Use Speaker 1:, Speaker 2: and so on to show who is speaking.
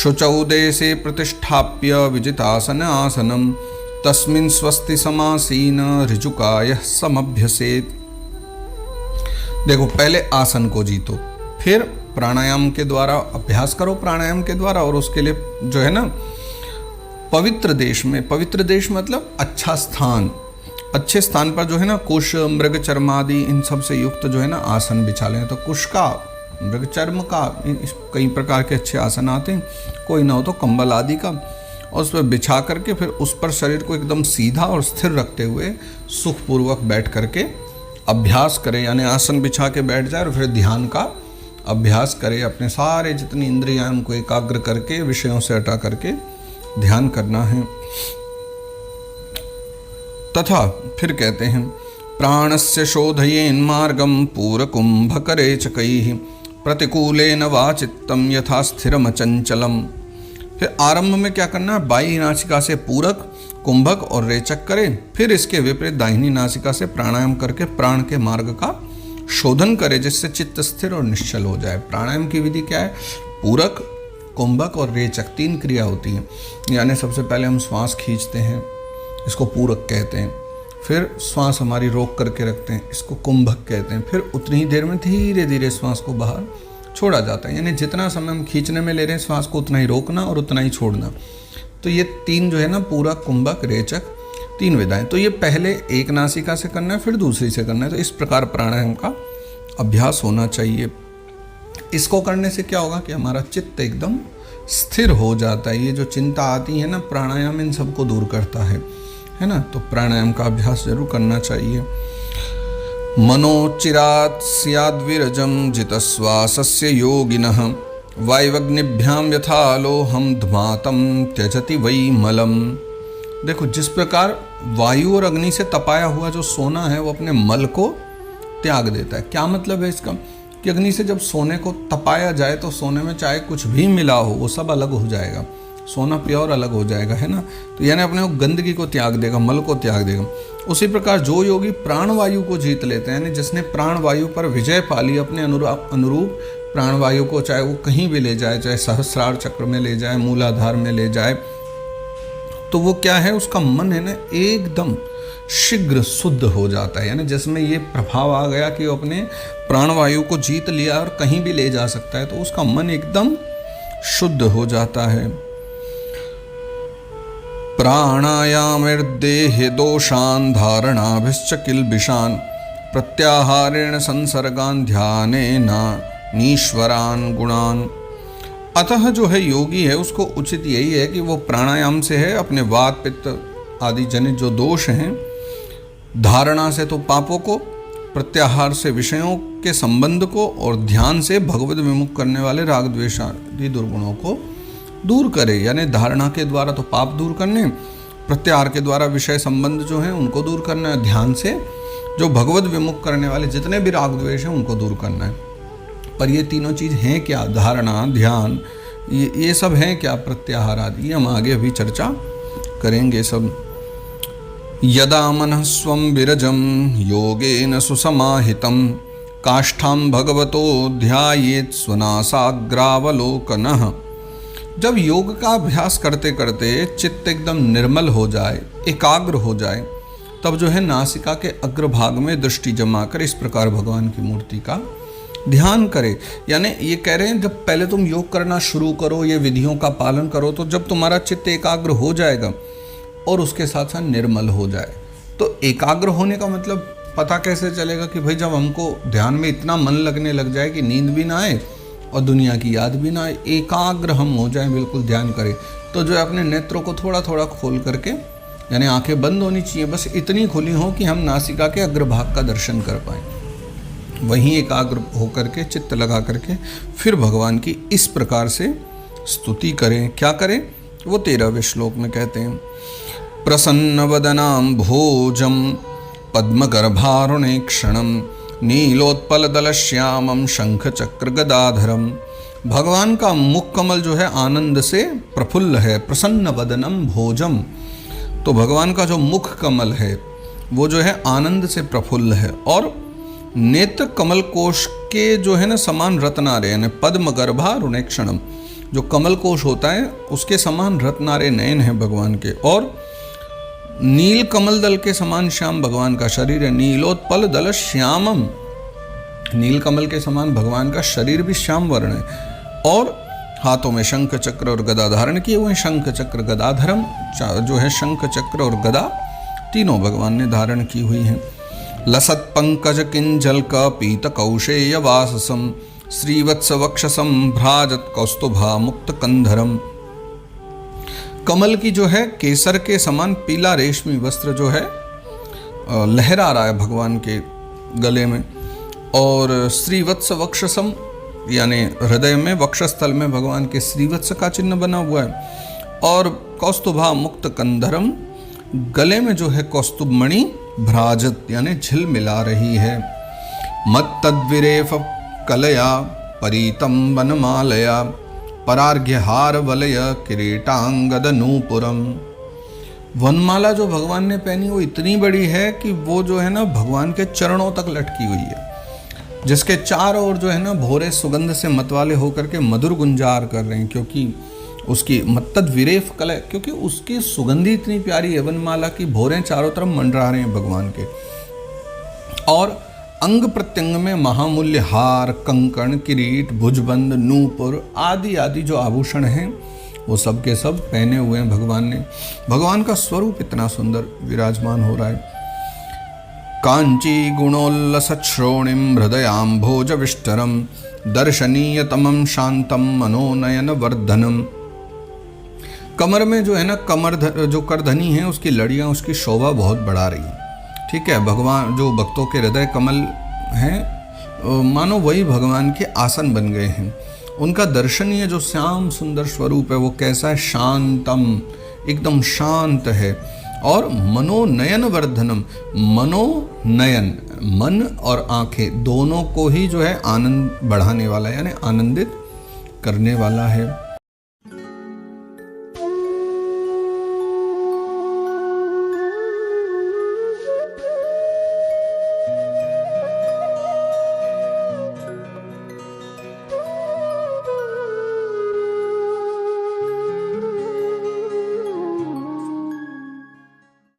Speaker 1: शुचौ देशे प्रतिष्ठाप्य विजितासन आसनम तस्मिन् स्वस्ति समासीन ऋजुकायः समभ्यसेत्। देखो, पहले आसन को जीतो, फिर प्राणायाम के द्वारा अभ्यास करो, प्राणायाम के द्वारा, और उसके लिए जो है ना पवित्र देश में, पवित्र देश मतलब अच्छा स्थान, अच्छे स्थान पर जो है ना कुश मृग चर्मादि इन सब से युक्त जो है ना आसन बिछा लें। तो कुश का, मृग चर्म का, कई प्रकार के अच्छे आसन आते हैं, कोई ना हो तो कंबल आदि का, और उस पर बिछा करके फिर उस पर शरीर को एकदम सीधा और स्थिर रखते हुए सुखपूर्वक बैठ करके अभ्यास करें, यानी आसन बिछा के बैठ जाए और फिर ध्यान का अभ्यास करें। अपने सारे जितनी इंद्रियां को एकाग्र करके विषयों से हटा करके ध्यान करना है। तथा फिर कहते हैं प्राणस्य शोधयेन मार्गम पूरकुंभकरे चकैः प्रतिकूलेन वा चित्तम यथा स्थिरम अचंचलम। फिर आरंभ में क्या करना है, बाई नासिका से पूरक, कुंभक और रेचक करें, फिर इसके विपरीत दाहिनी नासिका से प्राणायाम करके प्राण के मार्ग का शोधन करे, जिससे चित्त स्थिर और निश्चल हो जाए। प्राणायाम की विधि क्या है, पूरक, कुंभक और रेचक 3 क्रिया होती हैं। यानी सबसे पहले हम श्वास खींचते हैं, इसको पूरक कहते हैं, फिर श्वास हमारी रोक करके रखते हैं, इसको कुंभक कहते हैं, फिर उतनी ही देर में धीरे धीरे श्वास को बाहर छोड़ा जाता है। यानी जितना समय हम खींचने में ले रहे हैं श्वास को, उतना ही रोकना और उतना ही छोड़ना। तो ये 3 जो है ना, पूरक, कुंभक, रेचक, 3 विधाएं। तो ये पहले एक नासिका से करना है, फिर दूसरी से करना है। तो इस प्रकार प्राणायाम का अभ्यास होना चाहिए। इसको करने से क्या होगा कि हमारा चित्त एकदम स्थिर हो जाता है। ये जो चिंता आती है ना, प्राणायाम इन सबको दूर करता है ना। तो प्राणायाम का अभ्यास जरूर करना चाहिए। मनोचिरात् स्याद्विरजं जितश्वासस्य योगिनः वायवग्निभ्यां यथा लोहं धमातं त्यजति वै मलम। देखो, जिस प्रकार वायु और अग्नि से तपाया हुआ जो सोना है वो अपने मल को त्याग देता है। क्या मतलब है इसका, कि अग्नि से जब सोने को तपाया जाए तो सोने में चाहे कुछ भी मिला हो वो सब अलग हो जाएगा, सोना प्योर अलग हो जाएगा, है ना। तो यानी अपने गंदगी को त्याग देगा, मल को त्याग देगा। उसी प्रकार जो योगी प्राणवायु को जीत लेते हैं, यानी जिसने प्राणवायु पर विजय पा ली, अपने अनुरूप प्राणवायु को चाहे वो कहीं भी ले जाए, चाहे सहस्रार चक्र में ले जाए, मूलाधार में ले जाए, तो वो क्या है, उसका मन है ना एकदम शीघ्र शुद्ध हो जाता है। यानी जिसमें ये प्रभाव आ गया कि वो अपने प्राणवायु को जीत लिया और कहीं भी ले जा सकता है, तो उसका मन एकदम शुद्ध हो जाता है। प्राणायामेर्देहे दोषान् धारणाभिश्च किल्बिषान् प्रत्याहारेण संसर्गान् ध्यानेन नीश्वरान् गुणान्। अतः जो है योगी है उसको उचित यही है कि वो प्राणायाम से है अपने वात पित्त आदि जनित जो दोष हैं, धारणा से तो पापों को, प्रत्याहार से विषयों के संबंध को, और ध्यान से भगवत विमुख करने वाले राग द्वेष आदि दुर्गुणों को दूर करे। यानी धारणा के द्वारा तो पाप दूर करने, प्रत्याहार के द्वारा विषय संबंध जो हैं उनको दूर करना है, ध्यान से जो भगवत विमुख करने वाले जितने भी राग द्वेष हैं उनको दूर करना है। पर ये तीनों चीज़ हैं क्या, धारणा, ध्यान, ये सब हैं क्या, प्रत्याहार आदि, ये हम आगे अभी चर्चा करेंगे सब। यदा मनः स्वं विरजं योगेन सुसमाहितं काष्ठां भगवतो ध्यायेत् स्वनासाग्रावलोकनः। जब योग का अभ्यास करते करते चित्त एकदम निर्मल हो जाए, एकाग्र हो जाए, तब जो है नासिका के अग्रभाग में दृष्टि जमा कर इस प्रकार भगवान की मूर्ति का ध्यान करे। यानी ये कह रहे हैं जब पहले तुम योग करना शुरू करो, ये विधियों का पालन करो, तो जब तुम्हारा चित्त एकाग्र हो जाएगा और उसके साथ साथ निर्मल हो जाए, तो एकाग्र होने का मतलब पता कैसे चलेगा कि भाई जब हमको ध्यान में इतना मन लगने लग जाए कि नींद भी ना आए और दुनिया की याद भी ना आए, एकाग्र हम हो जाएं, बिल्कुल ध्यान करें, तो जो है अपने नेत्रों को थोड़ा थोड़ा खोल करके, यानी आंखें बंद होनी चाहिए, बस इतनी खुली हो कि हम नासिका के अग्रभाग का दर्शन कर पाएं। वहीं एकाग्र होकर के चित्त लगा करके फिर भगवान की इस प्रकार से स्तुति करें। क्या करें, वो 13वें श्लोक में कहते हैं, प्रसन्न वदनां भोजम पद्मगर्भारुणे क्षणम नीलोत्पलदलश्यामं शंख चक्र गदाधरम। भगवान का मुख कमल जो है आनंद से प्रफुल्ल है। प्रसन्न वदनम भोजम, तो भगवान का जो मुख कमल है वो जो है आनंद से प्रफुल्ल है, और नेत्र कमल कोश के जो है ना समान रत्नारे, यानी पद्म गर्भा रुणेक्षणम, जो कमल कोश होता है उसके समान रत्नारे नयन है भगवान के, और नील कमल दल के समान श्याम भगवान का शरीर है। नीलोत्पल दल श्यामम, नील कमल के समान भगवान का शरीर भी श्याम वर्ण है, और हाथों में शंख चक्र और गदा धारण किए हुए हैं। शंख चक्र गदाधरम जो है, शंख चक्र और गदा तीनों भगवान ने धारण की हुई हैं। लसत पंकज किंजल का पीत कौशेय वाससम श्रीवत्स वक्षसम भ्राजत कौस्तुभा मुक्त कंधरम। कमल की जो है केसर के समान पीला रेशमी वस्त्र जो है लहरा रहा है भगवान के गले में, और श्रीवत्स वक्षसम यानी हृदय में वक्षस्थल में भगवान के श्रीवत्स का चिन्ह बना हुआ है, और कौस्तुभा मुक्त कंधरम गले में जो है कौस्तुभ मणि भ्राजत यानी झिल मिला रही है। मत तद्विरेफ कलया परीतम वनमालया परार्घ्यहार वलय किरीटांगद नूपुरम। वनमाला जो भगवान ने पहनी वो इतनी बड़ी है कि वो जो है ना भगवान के चरणों तक लटकी हुई है, जिसके चारों ओर जो है ना भोरे सुगंध से मतवाले होकर के मधुर गुंजार कर रहे हैं, क्योंकि उसकी मत्तद विरेफ कलय, क्योंकि उसकी सुगंधी इतनी प्यारी है वनमाला की, भोरे चारों तरफ मंडरा रहे हैं भगवान के। और अंग प्रत्यंग में महामूल्य हार, कंकण, किरीट, भुजबंद, नूपुर आदि आदि जो आभूषण हैं वो सब के सब पहने हुए हैं भगवान ने। भगवान का स्वरूप इतना सुंदर विराजमान हो रहा है। कांची गुणोल्लस श्रोणिम हृदयाम्भोज विष्टरम दर्शनीयतमं शांतम मनोनयन वर्धनम। कमर में जो है ना जो करधनी है उसकी लड़ियां उसकी शोभा बहुत बढ़ा रही हैं। ठीक है, भगवान जो भक्तों के हृदय कमल हैं मानो वही भगवान के आसन बन गए हैं। उनका दर्शनीय जो श्याम सुंदर स्वरूप है वो कैसा है, शांतम, एकदम शांत है, और मनोनयन वर्धनम, मनोनयन मन और आंखें दोनों को ही जो है आनंद बढ़ाने वाला है, यानी आनंदित करने वाला है।